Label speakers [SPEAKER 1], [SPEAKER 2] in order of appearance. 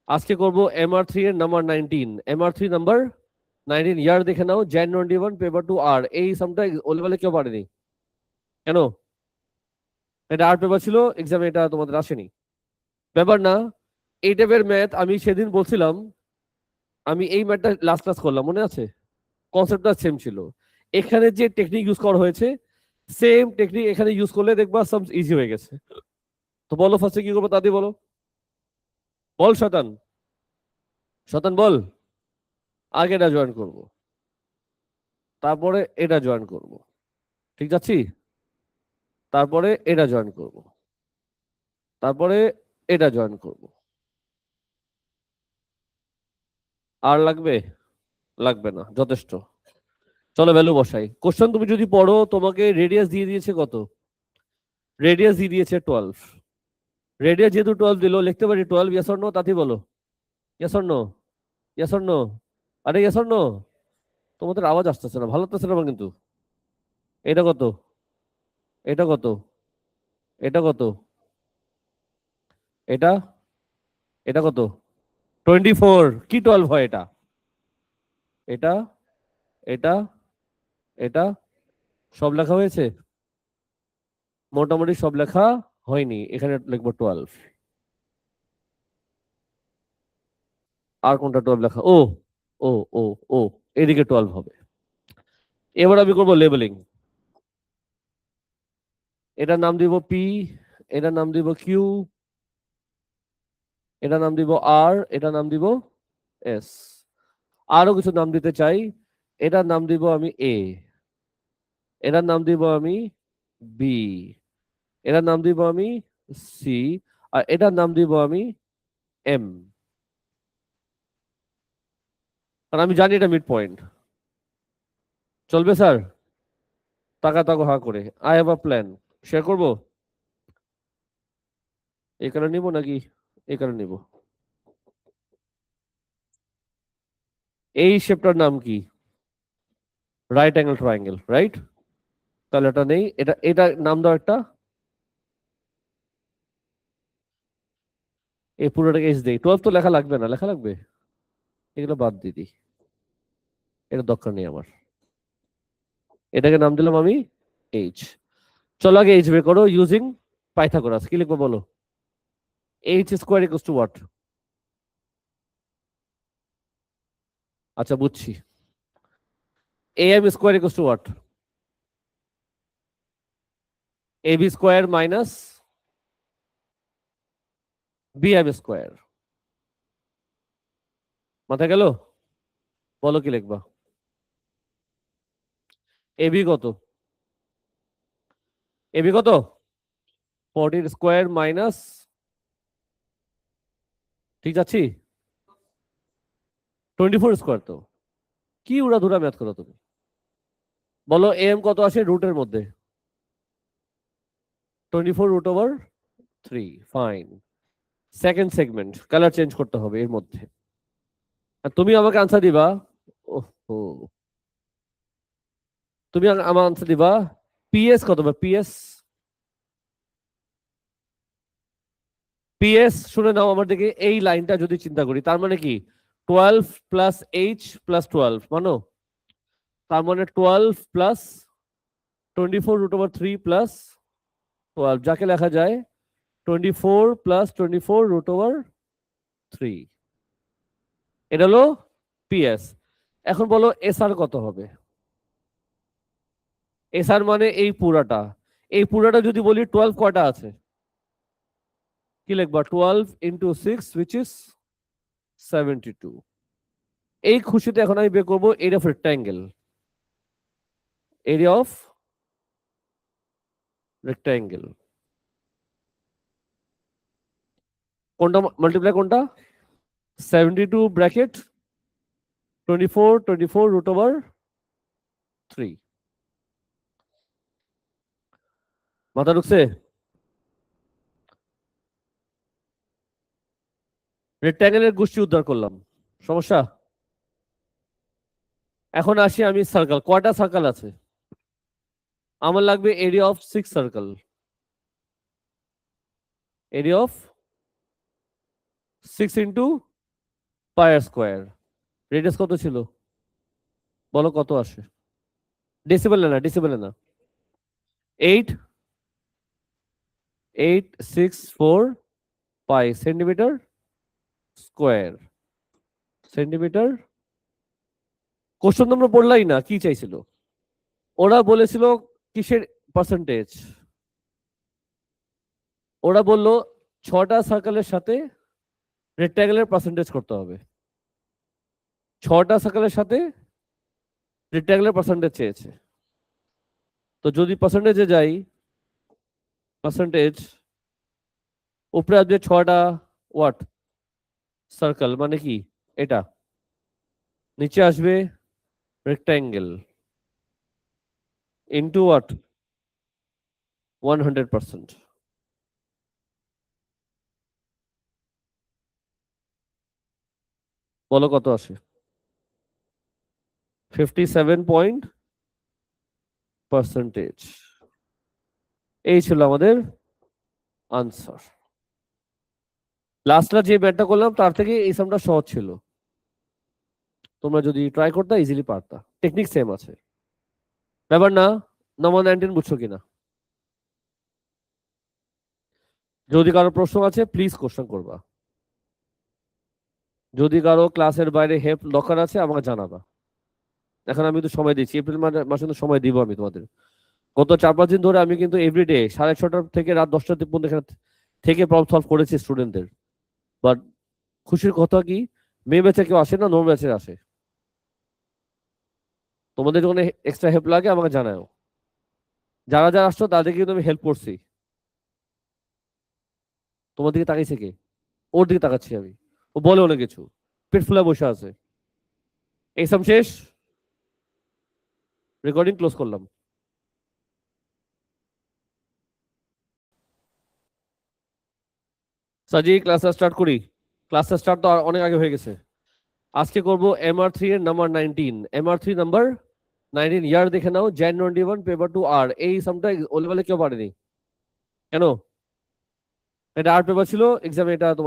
[SPEAKER 1] আজকে করব MR3 এর নাম্বার 19। MR3 নাম্বার 19 ইয়ার দেখে নাও, Jan 21, পেপার 2 আর। এই সামটা ও লেভেলে কেউ পারেনি কেন? এটা আর পেপার ছিল, এক্সামে এটা তোমাদের আসেনি, ব্যাপার না। এই টাইপের ম্যাথ আমি সেদিন বলছিলাম, আমি এই ম্যাথটা লাস্ট ক্লাস করলাম, মনে আছে? কনসেপ্টটা সেম ছিল। এখানে যে টেকনিক ইউজ করা হয়েছে, সেম টেকনিক এখানে ইউজ করলে দেখবা সাম ইজি হয়ে গেছে। তো বলো ফার্স্টে কি করবো, তাদের বলো। বল শতান, শতান বল। আগে এটা জয়েন করব, তারপরে এটা জয়েন করব, ঠিক আছে? তারপরে এটা জয়েন করব, তারপরে এটা জয়েন করব। আর লাগবে? লাগবে না, যথেষ্ট। চলো ভ্যালু বসাই। কোশ্চেন তুমি যদি পড়ো, তোমাকে রেডিয়াস দিয়ে দিয়েছে কত? রেডিয়াস দিয়ে দিয়েছে 12। রেডিয়াস যেহেতু 12 দিল, লিখতে পারি 12, ইয়েস অর নো? তাতে বলো yes or no, yes or no. আরে ইয়েস অর নো, তোমাদের আওয়াজ আসতেছে না, ভালো লাগতেছে না আমার কিন্তু। এটা কত? এটা কত? এটা কত? এটা এটা কত? 24। কি 12 হয় এটা? এটা এটা এটা সব লেখা হয়েছে? মোটামুটি সব লেখা হয়নি, এখানে লিখবো 12। আর কোনটা 12 লেখা? ও ও ও ও এদিকে 12 হবে। এবার আমি করবো লেবেলিং। এটার নাম দিব পি, এটার নাম দিব কিউ, এটার নাম দিব আর, এটার নাম দিব এস। আরো কিছু নাম দিতে চাই। এটার নাম দিব আমি এ, এটার নাম দিব আমি বি, এটার নাম দিব আমি সি, আর এটার নাম দিব আমি এম। কারণ আমি জানি এটা মিড পয়েন্ট। চলবে স্যার? টাকা তাকো হা করে। I have a plan. Share করবো? এখানে নিব নাকি এখানে নিব? এই শেপটার নাম কি? Right angle triangle, right? তাহলে এটা নেই, এটা এটা নাম দাও একটা। এই পুরোটাকে এইচ দেই। 12 তো লেখা লাগবে না, লেখা লাগবে? এগুলো বাদ দিয়ে দিই, এটা দরকার নেই আমার। এটাকে নাম দিলাম আমি এইচ। চলো আগে এইচ বের করো ইউজিং পাইথাগোরাস। কি লিখবো বলো? H square equals to what? আচ্ছা বুঝছি। A M square equals to what? A B square minus B M square. মাথায় গেল? বলো কি লিখবা? এ বি কত? এ বি কত? 14 স্কোয়ার মাইনাস, ঠিক আছে, 24 স্কোয়ার। তো কি উড়াধুরা ম্যাথ করো তুমি? বলো এম কত আসে রুটের মধ্যে? 24 root over 3। Fine. Second segment colour change করতে হবে এর মধ্যে, আর তুমি আমাকে আনসার দিবা। ওহো, তুমি আমার আনসার দিবা। পিএস কত? পিএস, পিএস শুনে নাও আমার দিকে। এই লাইনটা যদি চিন্তা করি, তার মানে কি 12 প্লাস এইচ প্লাস 12 মানো, তার মানে 12 প্লাস 24 রুট ওভার 3 প্লাস 12, যাকে লেখা যায় 24 প্লাস 24 রুট ওভার 3। এটা হলো পিএস। এখন বলো এসআর কত হবে? এসআর মানে এই পুরাটা, এই পুরাটা যদি বলি 12 কয়টা আছে? কি লিখবা? 12 ইন্টু 6 which is 72। এই খুশিতে এখন আমি বের করবো area of rectangle. Area of rectangle কোনটা মাল্টিপ্লাই কোনটা? 72 ব্র্যাকেট 24 24 রুট ওভার 3। মাথা ঢুকছে? রেক্টাঙ্গেলের গোষ্ঠী উদ্ধার করলাম, সমস্যা? এখন আসি আমি সার্কেল। কয়টা সার্কেল আছে? আমার লাগবে area of 6 circle. Area of 6 into pi R square. Radius কত ছিল বলো, কত আসে? ডেসিবেলে না, ডেসিবেলে না। 8.864 পাই সেন্টিমিটার স্কোয়ার। সেন্টিমিটার। কোশ্চেন তোমরা পড়লাই না, কি চাইছিল? ওরা বলেছিল কিসের পার্সেন্টেজ? ওরা বলল 6টা সার্কেলের সাথে রেক্ট্যাঙ্গেলের পার্সেন্টেজ করতে হবে। 6টা সার্কেলের সাথে রেক্ট্যাঙ্গেলের পার্সেন্টেজ চেয়েছে। তো যদি পার্সেন্টেজে যাই, পার্সেন্টেজ উপরে আসবে 6টা ওয়াট সার্কেল, মানে কি এটা, নিচে আসবে রেক্ট্যাঙ্গেল ইন্টু ওয়াট 100%। বলো কত আসে? 57%। এই ছিল আমাদের আনসার। লাস্টটা যে ব্যাটটা করলাম তার থেকে এই সামটা সহজ ছিল, তোমরা যদি ট্রাই করতে ইজিলি পারতা। টেকনিক সেম আছে, ব্যাপার না। নম্বর 19 বুঝছো কিনা? যদি কারো প্রশ্ন আছে প্লিজ কোশ্চেন করবা। যদি কারো ক্লাসের বাইরে হেল্প দরকার আছে আমাকে জানাবা। এখন আমি তো সময় দিচ্ছি, এপ্রিল মাসে তো সময় দিব আমি তোমাদের। গত 4-5 দিন ধরে আমি কিন্তু এভরিডে 6:30 থেকে রাত 10টা পর্যন্ত এখানে থেকে প্রবলেম সলভ করেছি স্টুডেন্টদের। বাট খুশির কথা কি, মে ব্যাচে কেউ আসে না, নোর ব্যাচে আসে। তোমাদের যখন এক্সট্রা হেল্প লাগে আমাকে জানাও। যারা যারা আসছো তাদেরকে কিন্তু আমি হেল্প করছি। তোমার দিকে তাকাইছে কে? ওর দিকে তাকাচ্ছি আমি। ও বলে অনেক কিছু, পেট ফুলে বসে আছে। এক্সাম শেষ, রেকর্ডিং ক্লোজ করলাম। সাজি ক্লাসটা স্টার্ট করি। ক্লাসটা স্টার্ট তো অনেক আগে হয়ে গেছে। আজকে করব MR3 এর নাম্বার 19। MR3 নাম্বার 19 ইয়ার দেখে নাও, jan 21 পেপার 2 আর। এই সামটা ও লেভেলে কেউ পারেনি কেন? এটা আর পেপার ছিল, এক্সামে এটা তোমার